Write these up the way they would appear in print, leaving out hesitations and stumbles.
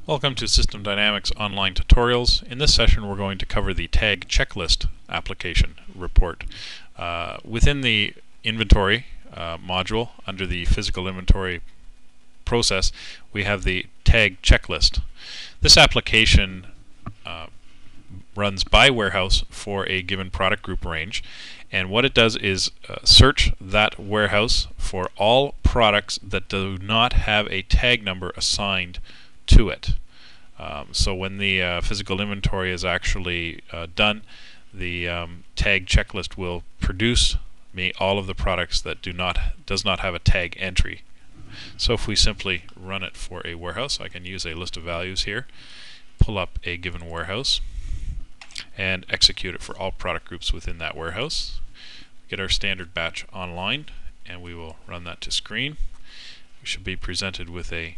Welcome to System Dynamics Online Tutorials. In this session we're going to cover the Tag Checklist application report. Within the inventory module, under the physical inventory process, we have the Tag Checklist. This application runs by warehouse for a given product group range, and what it does is search that warehouse for all products that do not have a tag number assigned to it. So when the physical inventory is actually done, the tag checklist will produce me all of the products that does not have a tag entry. So if we simply run it for a warehouse, I can use a list of values here, pull up a given warehouse, and execute it for all product groups within that warehouse. Get our standard batch online, and we will run that to screen. We should be presented with a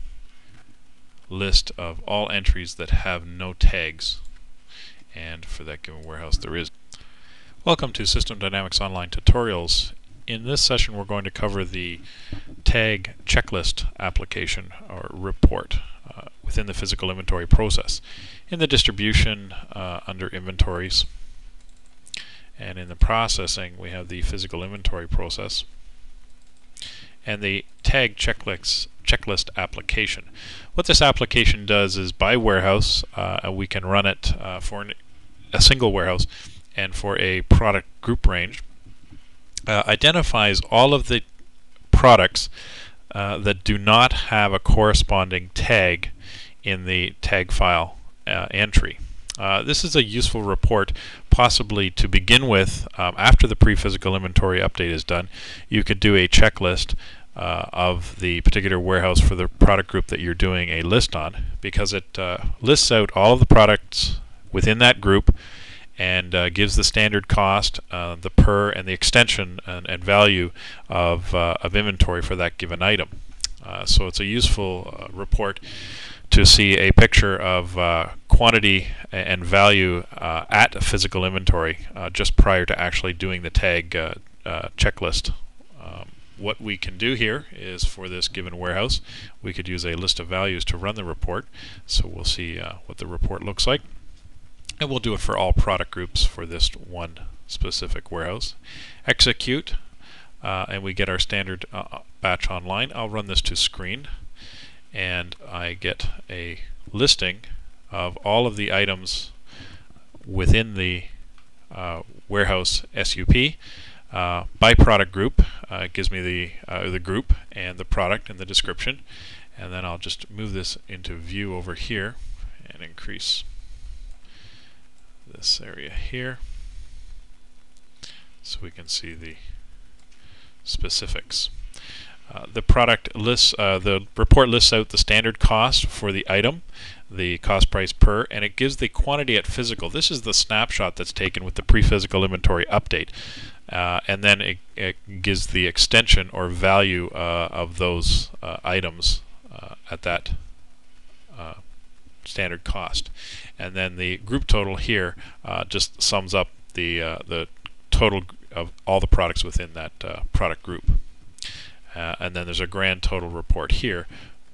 list of all entries that have no tags, and for that given warehouse there is. Welcome to System Dynamics Online Tutorials. In this session we're going to cover the Tag Checklist application or report within the physical inventory process. In the distribution, under inventories, and in the processing we have the physical inventory process and the Tag Checklist application. What this application does is, by warehouse, we can run it for a single warehouse and for a product group range, identifies all of the products that do not have a corresponding tag in the tag file entry. This is a useful report, possibly to begin with. After the pre-physical inventory update is done, you could do a checklist of the particular warehouse for the product group that you're doing a list on, because it lists out all of the products within that group and gives the standard cost, the per, and the extension and value of inventory for that given item. So it's a useful report to see a picture of quantity and value at a physical inventory just prior to actually doing the tag checklist. What we can do here is, for this given warehouse, we could use a list of values to run the report. So we'll see what the report looks like, and we'll do it for all product groups for this one specific warehouse. Execute, and we get our standard batch online. I'll run this to screen, and I get a listing of all of the items within the warehouse SUP. By product group, it gives me the group and the product and the description, and then I'll just move this into view over here and increase this area here so we can see the specifics. The report lists out the standard cost for the item, the cost price per, and it gives the quantity at physical. This is the snapshot that's taken with the pre-physical inventory update. And then it gives the extension or value of those items at that standard cost. And then the group total here just sums up the total of all the products within that product group. And then there's a grand total report here,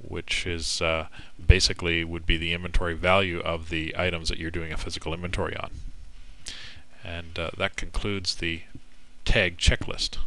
which is basically would be the inventory value of the items that you're doing a physical inventory on. And that concludes the Tag Checklist.